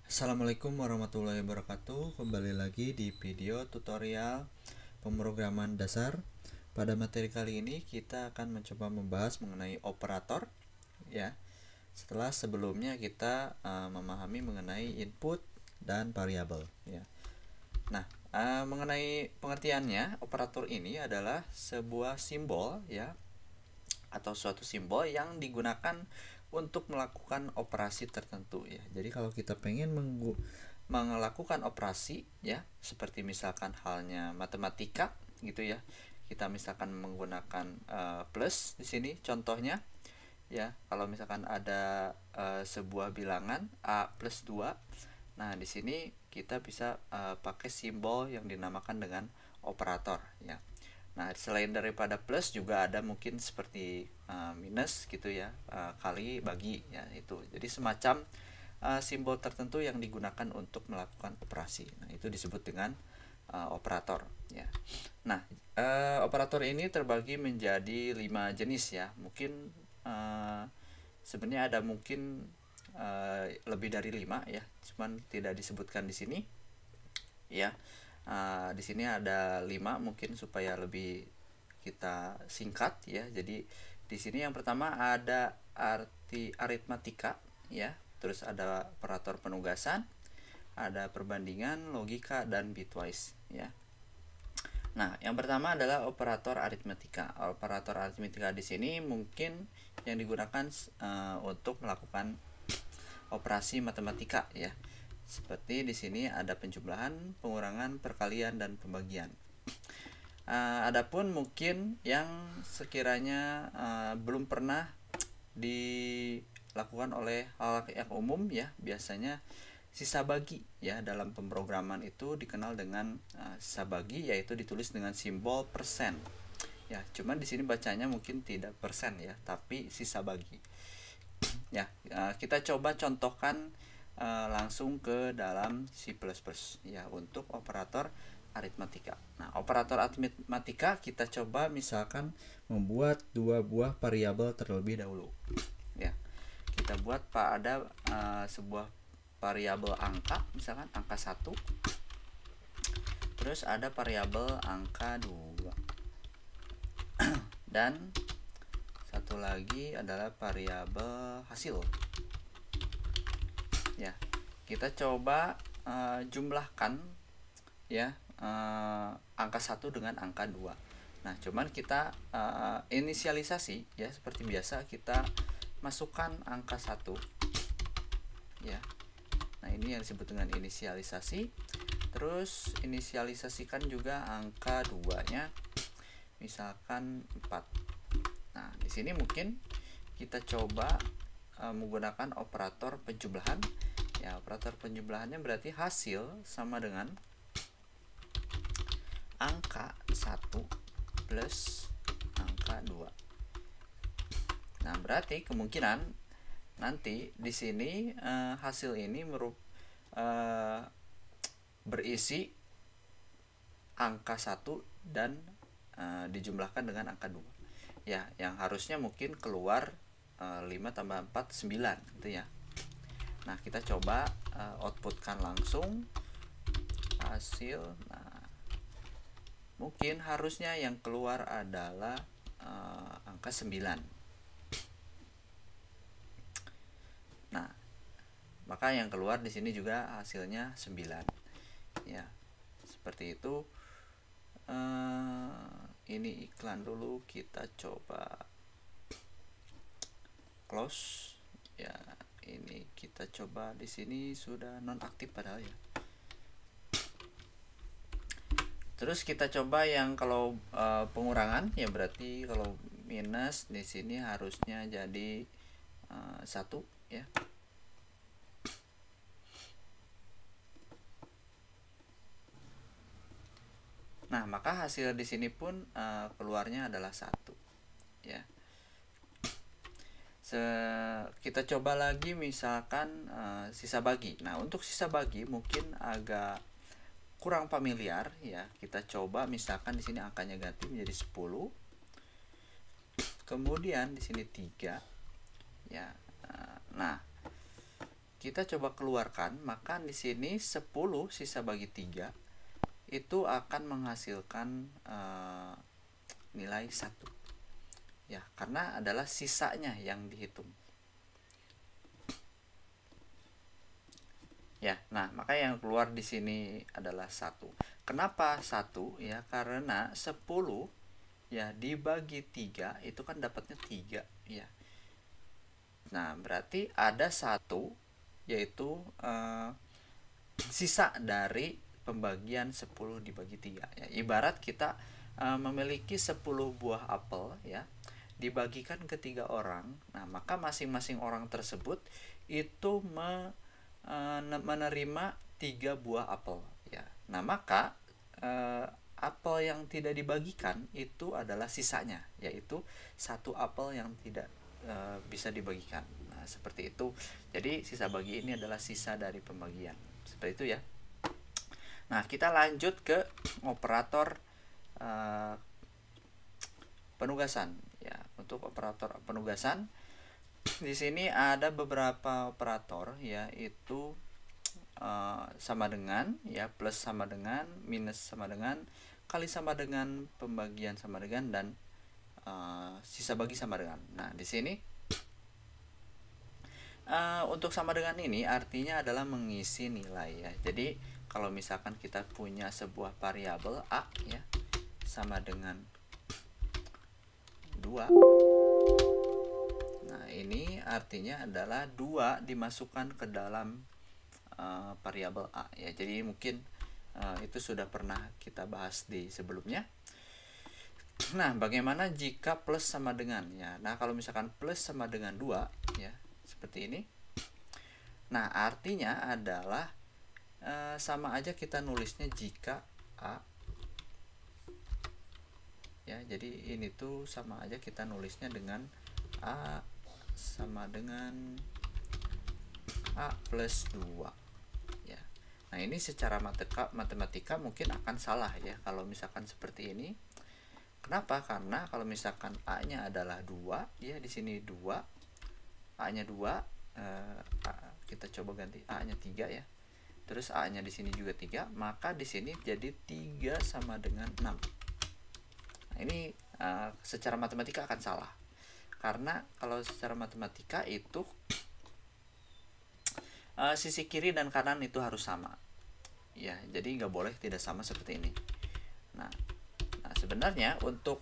Assalamualaikum warahmatullahi wabarakatuh. Kembali lagi di video tutorial pemrograman dasar. Pada materi kali ini kita akan mencoba membahas mengenai operator ya. Setelah sebelumnya kita memahami mengenai input dan variabel ya. Nah, mengenai pengertiannya, operator ini adalah sebuah simbol ya atau suatu simbol yang digunakan untuk melakukan operasi tertentu ya. Jadi kalau kita pengen melakukan operasi ya, seperti misalkan halnya matematika gitu ya. Kita misalkan menggunakan plus di sini contohnya ya. Kalau misalkan ada sebuah bilangan a plus 2. Nah, di sini kita bisa pakai simbol yang dinamakan dengan operator ya. Nah, selain daripada plus juga ada mungkin seperti minus gitu ya, kali, bagi ya itu. Jadi semacam simbol tertentu yang digunakan untuk melakukan operasi. Nah, itu disebut dengan operator ya. Nah, operator ini terbagi menjadi 5 jenis ya. Mungkin sebenarnya ada mungkin lebih dari 5 ya, cuman tidak disebutkan di sini ya. Di sini ada 5 mungkin supaya lebih kita singkat ya. Jadi di sini yang pertama ada arti aritmatika ya, terus ada operator penugasan, ada perbandingan, logika, dan bitwise ya. Nah, yang pertama adalah operator aritmatika. Operator aritmatika di sini mungkin yang digunakan untuk melakukan operasi matematika ya. Seperti di sini ada penjumlahan, pengurangan, perkalian, dan pembagian. Adapun mungkin yang sekiranya belum pernah dilakukan oleh halayak yang umum ya, biasanya sisa bagi ya. Dalam pemrograman itu dikenal dengan sisa bagi, yaitu ditulis dengan simbol persen ya. Cuman di sini bacanya mungkin tidak persen ya, tapi sisa bagi ya. Kita coba contohkan langsung ke dalam C++ ya untuk operator aritmatika. Nah, operator aritmatika kita coba misalkan membuat 2 buah variabel terlebih dahulu ya. Kita buat pada sebuah variabel angka, misalkan angka 1. Terus ada variabel angka 2. Dan satu lagi adalah variabel hasil ya. Kita coba jumlahkan ya angka 1 dengan angka 2. Nah, cuman kita inisialisasi ya, seperti biasa kita masukkan angka 1 ya. Nah, ini yang disebut dengan inisialisasi. Terus inisialisasikan juga angka 2-nya, misalkan 4. Nah, di sini mungkin kita coba menggunakan operator penjumlahan ya. Operator penjumlahannya berarti hasil sama dengan angka 1 plus angka 2. Nah, berarti kemungkinan nanti di sini hasil ini berisi angka 1 dan dijumlahkan dengan angka 2 ya, yang harusnya mungkin keluar 5 tambah 4 9 gitu ya. Nah, kita coba outputkan langsung hasil. Nah, mungkin harusnya yang keluar adalah angka 9. Nah, maka yang keluar di sini juga hasilnya 9 ya. Seperti itu. Ini iklan dulu, kita coba close ya. Ini kita coba, di sini sudah nonaktif padahal ya. Terus kita coba yang kalau pengurangan ya, berarti kalau minus di sini harusnya jadi 1 ya. Nah, maka hasil di sini pun keluarnya adalah 1 ya. Kita coba lagi misalkan sisa bagi. Nah, untuk sisa bagi mungkin agak kurang familiar ya. Kita coba misalkan di sini angkanya ganti menjadi 10. Kemudian di sini 3 ya. Nah, kita coba keluarkan, maka di sini 10 sisa bagi 3 itu akan menghasilkan nilai 1. Ya, karena adalah sisanya yang dihitung. Ya, nah, maka yang keluar di sini adalah 1. Kenapa 1? Ya, karena 10 ya dibagi 3 itu kan dapatnya 3 ya. Nah, berarti ada 1 yaitu sisa dari pembagian 10 dibagi 3 ya. Ibarat kita memiliki 10 buah apel ya, dibagikan ke 3 orang. Nah, maka masing-masing orang tersebut itu menerima 3 buah apel ya. Nah, maka apel yang tidak dibagikan itu adalah sisanya, yaitu 1 apel yang tidak bisa dibagikan. Nah, seperti itu. Jadi sisa bagi ini adalah sisa dari pembagian. Seperti itu ya. Nah, kita lanjut ke operator penugasan ya. Untuk operator penugasan di sini ada beberapa operator, yaitu sama dengan ya, plus sama dengan, minus sama dengan, kali sama dengan, pembagian sama dengan, dan sisa bagi sama dengan. Nah, di sini untuk sama dengan ini artinya adalah mengisi nilai ya. Jadi kalau misalkan kita punya sebuah variabel A ya sama dengan 2. Nah, ini artinya adalah 2 dimasukkan ke dalam variabel A ya. Jadi mungkin itu sudah pernah kita bahas di sebelumnya. Nah, bagaimana jika plus sama dengan ya? Nah, kalau misalkan plus sama dengan 2 ya, seperti ini. Nah, artinya adalah sama aja kita nulisnya jika A ya. Jadi ini tuh sama aja kita nulisnya dengan A sama dengan A plus 2 ya. Nah, ini secara matematika mungkin akan salah ya kalau misalkan seperti ini. Kenapa? Karena kalau misalkan A-nya adalah 2 ya, di sini 2, A-nya 2, kita coba ganti A-nya 3 ya. Terus A-nya di sini juga 3, maka di sini jadi 3 sama dengan 6. Nah, ini secara matematika akan salah. Karena kalau secara matematika itu sisi kiri dan kanan itu harus sama. Ya, jadi nggak boleh tidak sama seperti ini. Nah sebenarnya untuk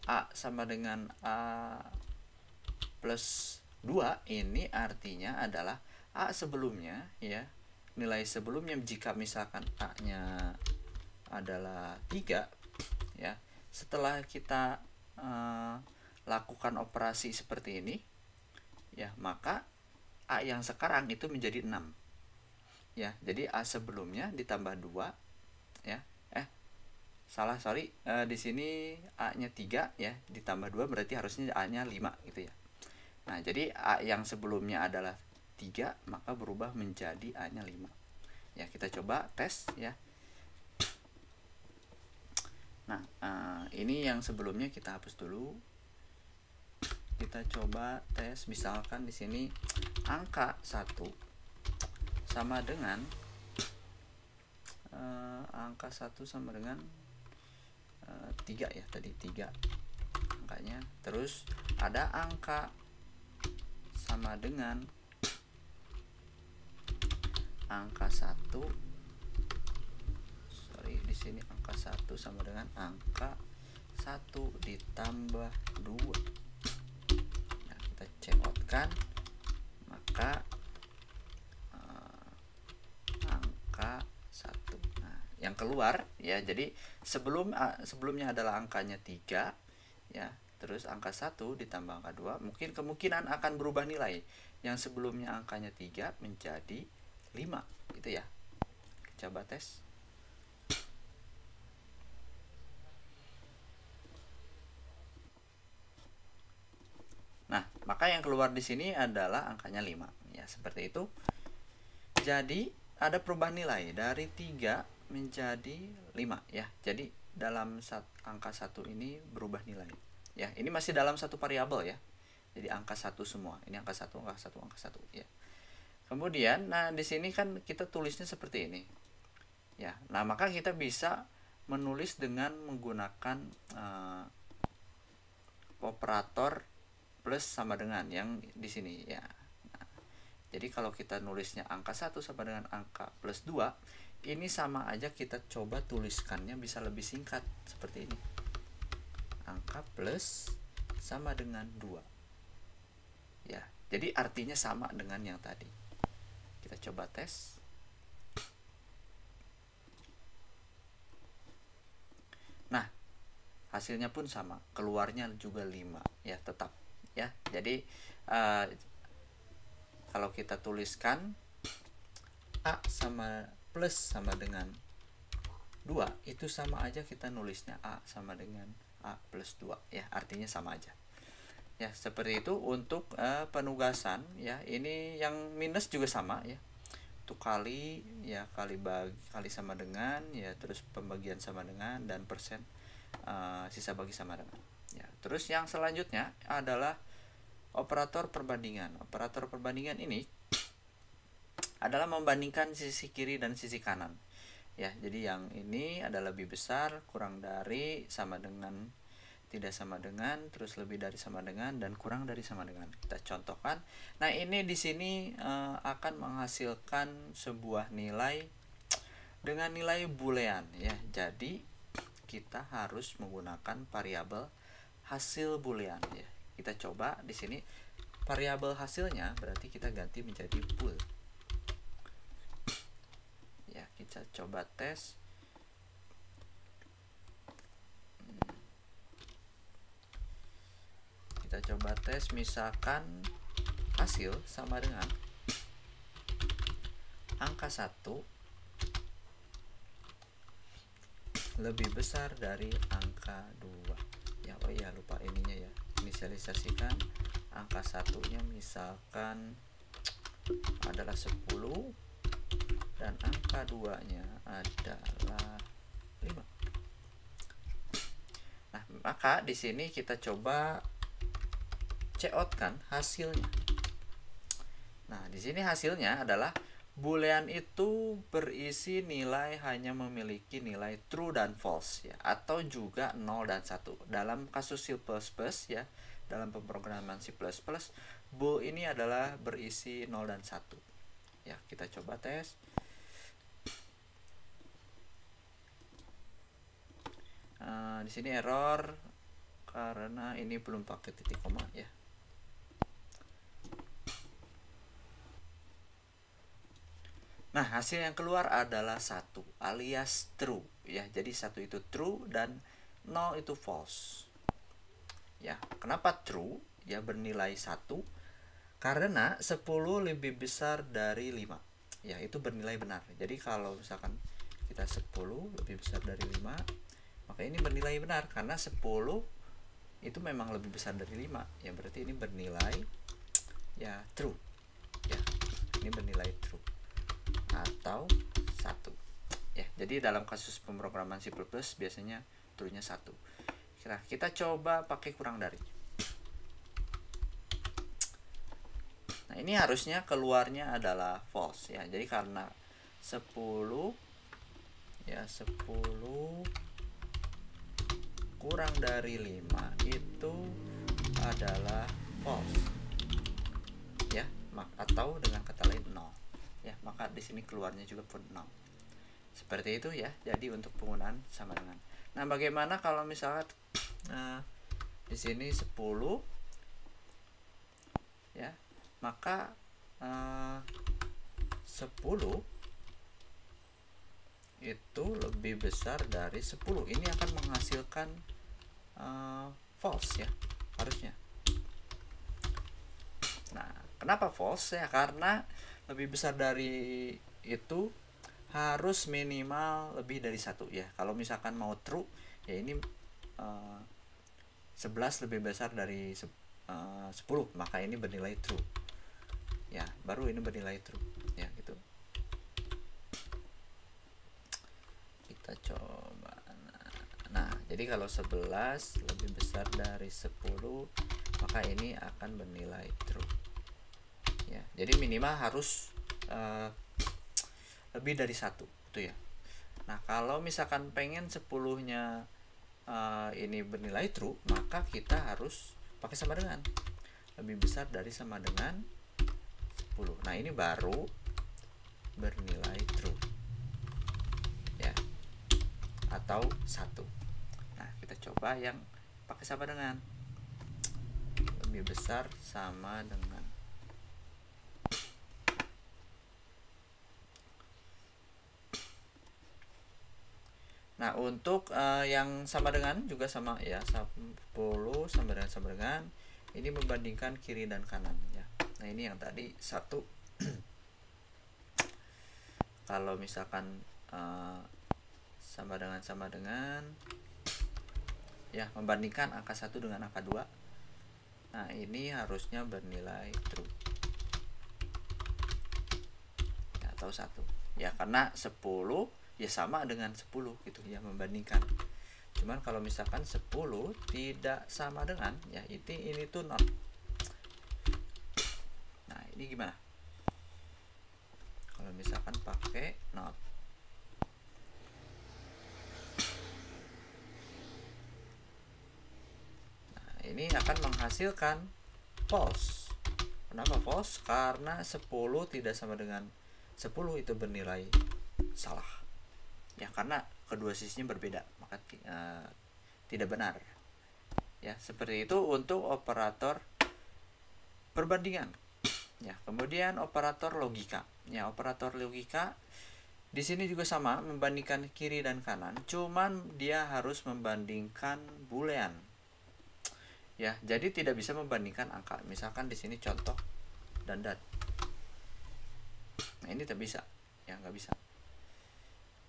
A sama dengan A plus 2 ini artinya adalah A sebelumnya ya, nilai sebelumnya jika misalkan A-nya adalah 3 ya, setelah kita lakukan operasi seperti ini ya, maka A yang sekarang itu menjadi 6 ya. Jadi A sebelumnya ditambah 2 ya. Di sini A-nya 3 ya, ditambah 2 berarti harusnya A-nya 5 gitu ya. Nah, jadi A yang sebelumnya adalah 3, maka berubah menjadi A-nya 5. Ya, kita coba tes ya. Nah, ini yang sebelumnya kita hapus dulu. Kita coba tes, misalkan di sini angka 1 sama dengan angka 1 sama dengan 3 ya, tadi 3 angkanya. Terus ada angka sama dengan angka 1, di sini angka 1 sama dengan angka 1 ditambah 2. Nah, kita check out kan, maka angka 1. Nah, yang keluar ya, jadi sebelumnya adalah angkanya 3 ya, terus angka 1 ditambah angka 2, mungkin kemungkinan akan berubah nilai. Yang sebelumnya angkanya 3 menjadi 5 gitu ya. Coba tes. Nah, maka yang keluar di sini adalah angkanya 5 ya, seperti itu. Jadi ada perubahan nilai dari 3 menjadi 5 ya. Jadi dalam angka 1 ini berubah nilai ya. Ini masih dalam satu variabel ya. Jadi angka 1 semua. Ini angka 1, angka 1, angka 1 ya. Kemudian nah di sini kan kita tulisnya seperti ini. Ya. Nah, maka kita bisa menulis dengan menggunakan operator plus sama dengan yang di sini ya. Nah, jadi kalau kita nulisnya angka 1 sama dengan angka plus 2, ini sama aja kita coba tuliskannya bisa lebih singkat seperti ini. Angka plus sama dengan 2. Ya, jadi artinya sama dengan yang tadi. Kita coba tes. Nah, hasilnya pun sama, keluarnya juga 5 ya, tetap ya. Jadi kalau kita tuliskan A sama plus sama dengan 2, itu sama aja kita nulisnya A sama dengan A plus 2 ya, artinya sama aja. Ya, seperti itu untuk penugasan ya. Ini yang minus juga sama ya. Untuk kali ya, kali sama dengan ya, terus pembagian sama dengan, dan persen sisa bagi sama dengan ya. Terus yang selanjutnya adalah operator perbandingan. Operator perbandingan ini adalah membandingkan sisi kiri dan sisi kanan ya. Jadi yang ini adalah lebih besar, kurang dari, sama dengan, tidak sama dengan, terus lebih dari sama dengan, dan kurang dari sama dengan. Kita contohkan. Nah, ini di sini akan menghasilkan sebuah nilai dengan nilai boolean ya. Jadi kita harus menggunakan variabel hasil boolean ya. Kita coba di sini variabel hasilnya berarti kita ganti menjadi bool. Ya, kita coba tes. Kita coba tes, misalkan hasil sama dengan angka 1 lebih besar dari angka 2 ya. Oh iya, lupa ininya ya, inisialisasikan angka 1-nya misalkan adalah 10 dan angka 2-nya adalah 5. Nah, maka di sini kita coba count kan hasilnya. Nah, di sini hasilnya adalah boolean itu berisi nilai hanya memiliki nilai true dan false ya, atau juga 0 dan 1. Dalam kasus C++ ya, dalam pemrograman C++, bool ini adalah berisi 0 dan 1. Ya, kita coba tes. Di sini error karena ini belum pakai titik koma ya. Nah, hasil yang keluar adalah 1 alias true ya. Jadi 1 itu true dan 0 itu false. Ya, kenapa true? Ya, bernilai 1 karena 10 lebih besar dari 5. Ya, itu bernilai benar. Jadi kalau misalkan kita 10 lebih besar dari 5, maka ini bernilai benar karena 10 itu memang lebih besar dari 5. Ya, berarti ini bernilai ya true. Ya, ini bernilai true atau 1 ya. Jadi dalam kasus pemrograman C++ biasanya true-nya 1. Kita coba pakai kurang dari. Nah, ini harusnya keluarnya adalah false ya. Jadi karena 10 ya, 10 kurang dari 5 itu adalah false ya, atau dengan kata lain 0 ya. Maka di sini keluarnya juga pun 0. Seperti itu ya. Jadi untuk penggunaan sama dengan. Nah, bagaimana kalau misalnya di sini 10 ya, maka 10 itu lebih besar dari 10. Ini akan menghasilkan false ya, harusnya. Nah, kenapa false ya? Karena lebih besar dari itu harus minimal lebih dari 1 ya. Kalau misalkan mau true ya, ini 11 lebih besar dari 10, maka ini bernilai true ya, baru ini bernilai true ya gitu. Kita coba. Nah, jadi kalau 11 lebih besar dari 10 maka ini akan bernilai true ya. Jadi minimal harus lebih dari 1 itu ya. Nah kalau misalkan pengen 10-nya ini bernilai true, maka kita harus pakai sama dengan, lebih besar dari sama dengan 10. Nah ini baru bernilai true ya, atau 1. Nah kita coba yang pakai sama dengan, lebih besar sama dengan. Nah untuk yang sama dengan juga sama ya, 10 sama dengan ini membandingkan kiri dan kanan ya. Nah ini yang tadi 1 kalau misalkan sama dengan ya, membandingkan angka 1 dengan angka 2. Nah ini harusnya bernilai true ya, atau 1 ya, karena 10 ya sama dengan 10 gitu ya, membandingkan. Cuman kalau misalkan 10 tidak sama dengan ya, ini tuh not. Nah ini gimana kalau misalkan pakai not? Nah ini akan menghasilkan false. Kenapa false? Karena 10 tidak sama dengan 10 itu bernilai salah ya, karena kedua sisinya berbeda, maka tidak benar ya. Seperti itu untuk operator perbandingan ya. Kemudian operator logika ya, operator logika di sini juga sama, membandingkan kiri dan kanan, cuman dia harus membandingkan boolean ya. Jadi tidak bisa membandingkan angka, misalkan di sini contoh dan. Nah ini tidak bisa ya, nggak bisa.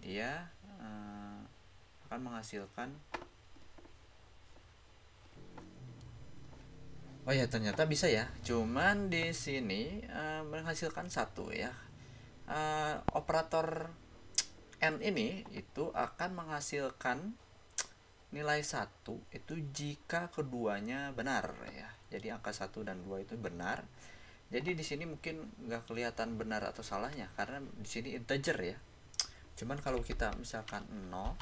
Dia akan menghasilkan, oh ya ternyata bisa ya, cuman di sini menghasilkan 1 ya. Operator n ini itu akan menghasilkan nilai 1 itu jika keduanya benar ya. Jadi angka 1 dan 2 itu benar. Jadi di sini mungkin nggak kelihatan benar atau salahnya karena di sini integer ya. Cuman kalau kita misalkan 0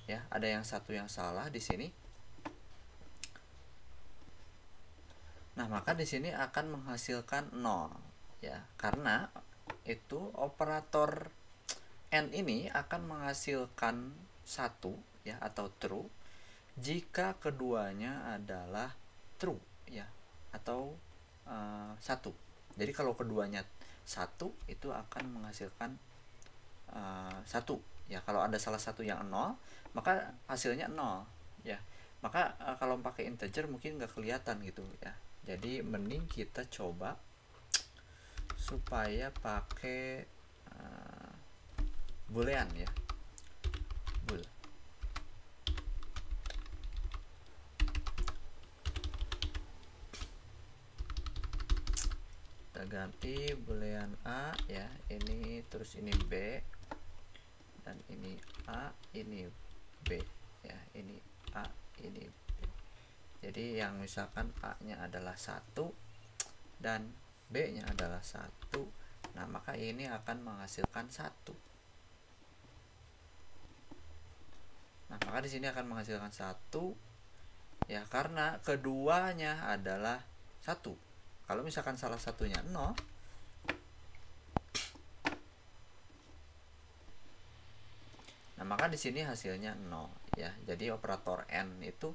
ya, ada yang 1 yang salah di sini. Nah, maka di sini akan menghasilkan 0 ya, karena itu operator n ini akan menghasilkan 1 ya, atau true jika keduanya adalah true ya, atau 1. Jadi kalau keduanya 1 itu akan menghasilkan 1 ya. Kalau ada salah satu yang 0 maka hasilnya 0 ya. Maka kalau pakai integer mungkin nggak kelihatan gitu ya. Jadi mending kita coba supaya pakai boolean ya, bool. Kita ganti boolean A ya, ini terus ini B, dan ini A, ini B ya, ini A, ini B. Jadi yang misalkan A nya adalah 1 dan B nya adalah 1, nah maka ini akan menghasilkan 1. Nah maka di sini akan menghasilkan 1 ya, karena keduanya adalah 1. Kalau misalkan salah satunya 0, nah maka di sini hasilnya 0 ya. Jadi operator n itu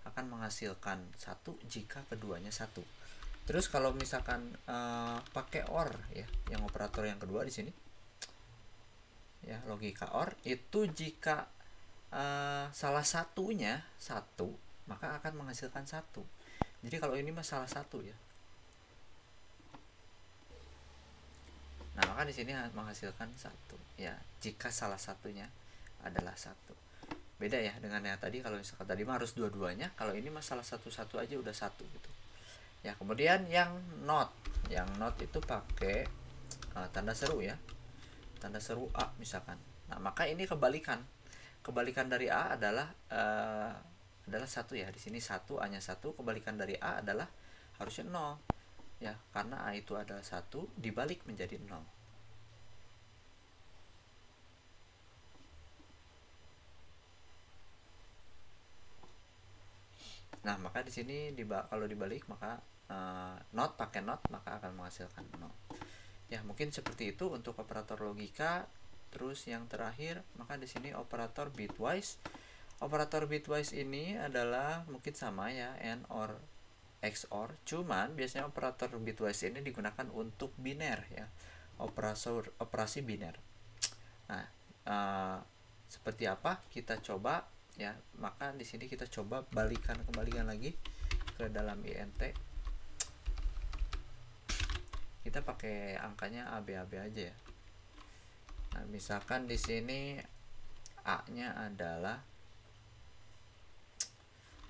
akan menghasilkan 1 jika keduanya 1. Terus kalau misalkan pakai OR ya, yang operator yang kedua di sini ya, logika OR itu jika salah satunya 1 maka akan menghasilkan 1. Jadi kalau ini mah salah satu ya. Nah maka di sini menghasilkan 1 ya, jika salah satunya adalah 1. Beda ya dengan yang tadi, kalau misalkan tadi mah harus dua-duanya, kalau ini mah salah satu-satu aja udah 1 gitu ya. Kemudian yang not itu pakai tanda seru ya, tanda seru A misalkan. Nah maka ini kebalikan dari A adalah adalah 1 ya. Di sini 1, A-nya 1, kebalikan dari A adalah harusnya 0 ya, karena A itu adalah 1 dibalik menjadi 0. Nah, maka di sini kalau dibalik maka not pakai not maka akan menghasilkan 0. Ya, mungkin seperti itu untuk operator logika. Terus yang terakhir, maka di sini operator bitwise. Operator bitwise ini adalah mungkin sama ya, AND or XOR, cuman biasanya operator bitwise ini digunakan untuk biner ya, operasi biner. Nah, seperti apa kita coba ya, maka di sini kita coba kembalikan lagi ke dalam INT. Kita pakai angkanya ABAB aja ya. Nah, misalkan di sini A-nya adalah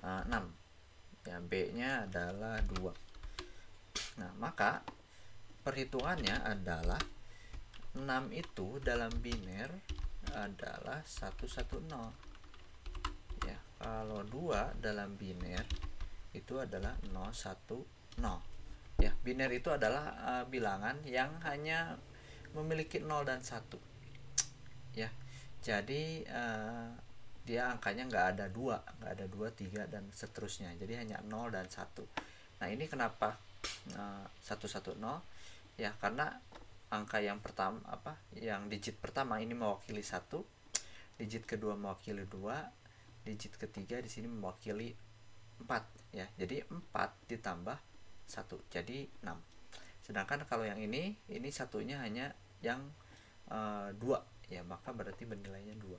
6 ya, B-nya adalah 2. Nah, maka perhitungannya adalah 6 itu dalam biner adalah 110 ya. Kalau 2 dalam biner itu adalah 010 ya. Biner itu adalah bilangan yang hanya memiliki 0 dan 1 ya. Jadi dia angkanya nggak ada 2, 3 dan seterusnya. Jadi hanya 0 dan 1. Nah, ini kenapa 110 ya, karena angka yang pertama yang digit pertama ini mewakili 1, digit kedua mewakili 2, digit ketiga di sini mewakili 4 ya. Jadi 4 ditambah 1 jadi 6. Sedangkan kalau yang ini satunya hanya yang 2 ya, maka berarti bernilainya 2.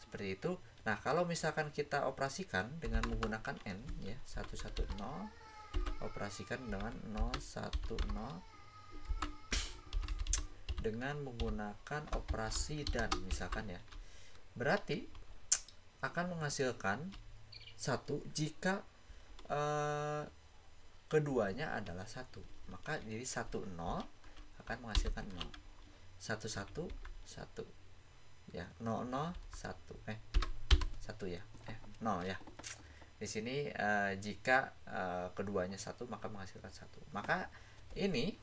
Seperti itu. Nah, kalau misalkan kita operasikan dengan menggunakan N ya, 110 operasikan dengan 010 dengan menggunakan operasi dan misalkan ya, berarti akan menghasilkan 1 jika keduanya adalah 1, maka jadi 10 akan menghasilkan 0. 11 1 ya, 00 1 1 ya, 0 ya. Di sini jika keduanya 1 maka menghasilkan 1. Maka ini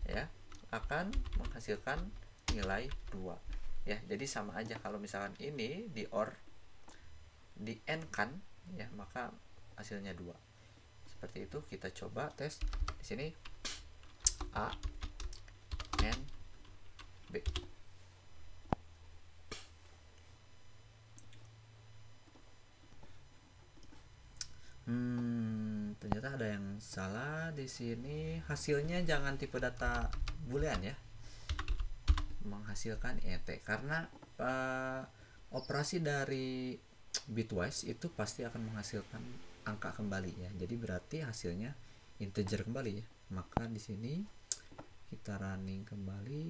ya akan menghasilkan nilai 2 ya. Jadi sama aja kalau misalkan ini di OR di N kan ya, maka hasilnya 2. Seperti itu. Kita coba tes di sini A N B. Ternyata ada yang salah di sini. Hasilnya jangan tipe data boolean ya, menghasilkan ET, karena operasi dari bitwise itu pasti akan menghasilkan angka kembali ya. Jadi berarti hasilnya integer kembali ya. Maka di sini kita running kembali.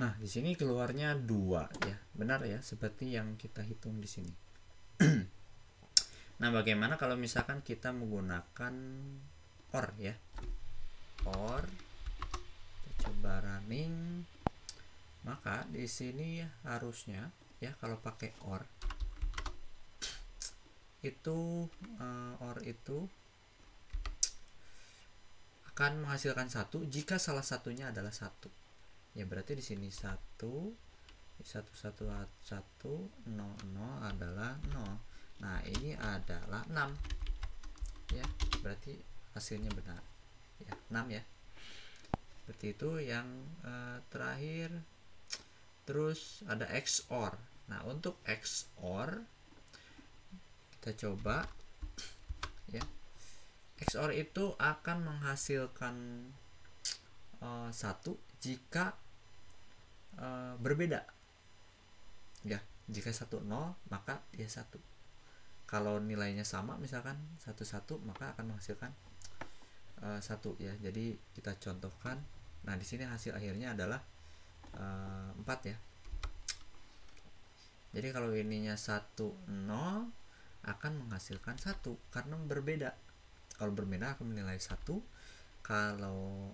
Nah, di sini keluarnya 2 ya. Benar ya, seperti yang kita hitung di sini. Nah, bagaimana kalau misalkan kita menggunakan OR ya? OR, kita coba running. Maka di sini harusnya ya, kalau pakai OR itu akan menghasilkan 1 jika salah satunya adalah 1 ya. Berarti di sini 1 1 0 0 adalah 0. Nah, ini adalah 6 ya, berarti hasilnya benar ya, 6 ya. Seperti itu. Yang terakhir, terus ada XOR. Nah, untuk XOR kita coba ya. XOR itu akan menghasilkan 1 jika berbeda ya. Jika 1 0 maka dia 1. Kalau nilainya sama, misalkan 1 1, maka akan menghasilkan 1 ya. Jadi kita contohkan. Nah, di sini hasil akhirnya adalah 4 ya. Jadi kalau ininya 1 0 akan menghasilkan 1 karena berbeda. Kalau berbeda akan menilai 1. Kalau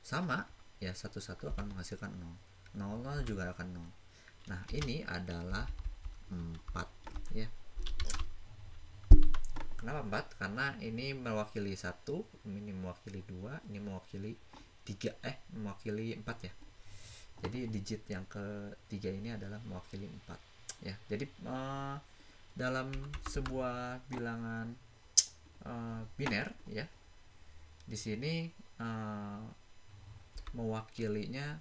sama ya, 1 1 akan menghasilkan 0. 0 0 juga akan 0. Nah, ini adalah 4 ya. Kenapa 4? Karena ini mewakili 1, ini mewakili 2, ini mewakili 3, mewakili 4 ya. Jadi digit yang ketiga ini adalah mewakili 4 ya. Jadi dalam sebuah bilangan biner ya, di sini mewakilinya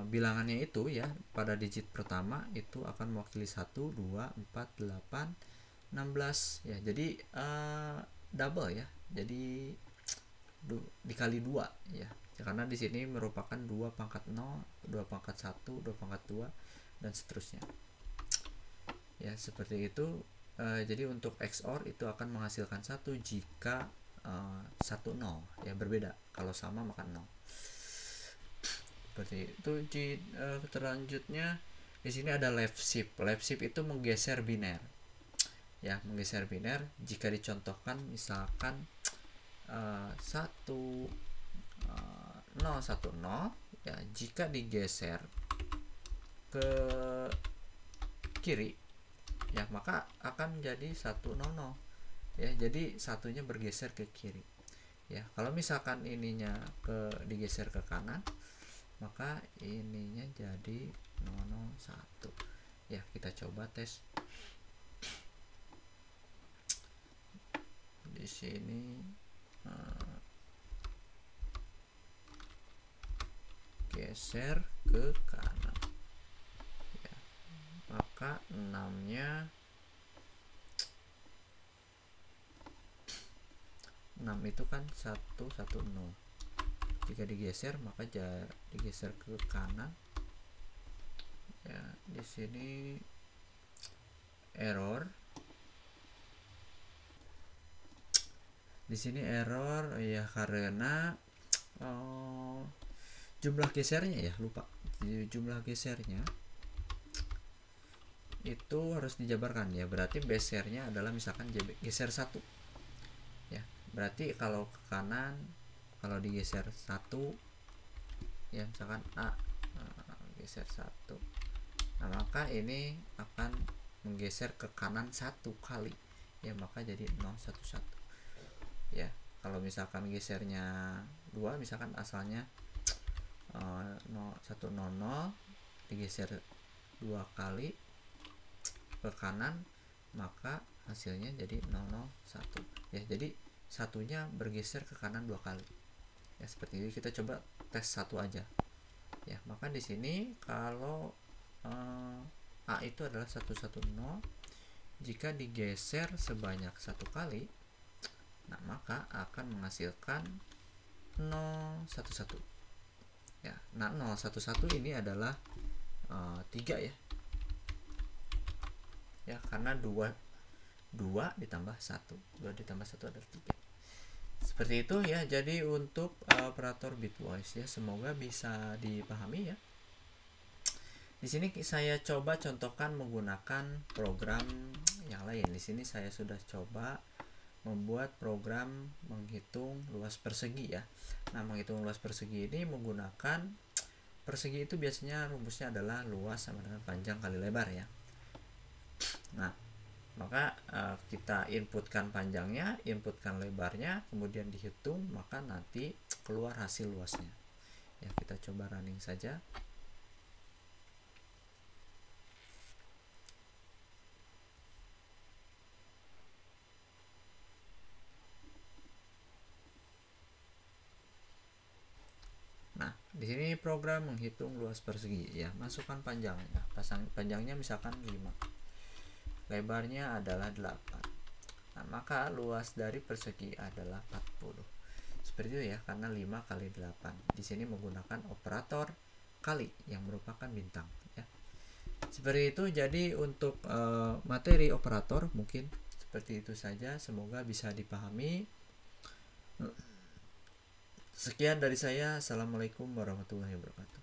bilangannya itu ya, pada digit pertama itu akan mewakili 1, 2, 4, 8, 16 ya. Jadi double ya. Jadi dikali 2 ya. Karena di sini merupakan 2 pangkat 0, 2 pangkat 1, 2 pangkat 2 dan seterusnya. Ya, seperti itu. Jadi untuk XOR itu akan menghasilkan 1 jika 1 0 ya, berbeda. Kalau sama maka 0. Seperti itu. Selanjutnya di sini ada left shift. Left shift itu menggeser biner. Ya, menggeser biner jika dicontohkan misalkan 1 0 1 0 ya, jika digeser ke kiri ya, maka akan menjadi 1 0 0 ya. Jadi satunya bergeser ke kiri ya. Kalau misalkan ininya digeser ke kanan, maka ininya jadi 0 0 1 ya. Kita coba tes di sini. Geser ke kanan ya, maka 6 itu kan 1 1 0. Jika digeser maka digeser ke kanan ya. Di sini error. Di sini error ya, karena jumlah gesernya ya, lupa. Jumlah gesernya itu harus dijabarkan ya. Berarti besernya adalah misalkan geser 1 ya. Berarti kalau ke kanan, kalau digeser 1 ya, misalkan A geser 1, nah maka ini akan menggeser ke kanan 1 kali ya, maka jadi 0 1 1 ya. Kalau misalkan gesernya 2, misalkan asalnya 1 0 0 digeser 2 kali ke kanan, maka hasilnya jadi 0 0 1 ya. Jadi satunya bergeser ke kanan 2 kali ya. Seperti ini kita coba tes 1 aja ya. Maka di sini kalau A itu adalah 1 1 0, jika digeser sebanyak 1 kali, nah maka akan menghasilkan 0 1 1 ya. Nah 0 1 1 ini adalah 3 ya. Ya, karena 2 ditambah 1, 2 ditambah 1 adalah 3. Seperti itu ya. Jadi untuk operator bitwise ya, semoga bisa dipahami ya. Di sini saya coba contohkan menggunakan program yang lain. Di sini saya sudah coba membuat program menghitung luas persegi ya. Nah, menghitung luas persegi ini menggunakan persegi itu biasanya rumusnya adalah luas sama dengan panjang kali lebar ya. Nah, maka kita inputkan panjangnya, inputkan lebarnya, kemudian dihitung, maka nanti keluar hasil luasnya ya. Kita coba running saja. Nah, di sini program menghitung luas persegi ya. Masukkan panjangnya. Panjangnya misalkan 5. Lebarnya adalah 8. Nah, maka luas dari persegi adalah 40. Seperti itu ya, karena 5 kali 8. Di sini menggunakan operator kali yang merupakan bintang ya. Seperti itu. Jadi untuk materi operator mungkin seperti itu saja. Semoga bisa dipahami. Sekian dari saya. Assalamualaikum warahmatullahi wabarakatuh.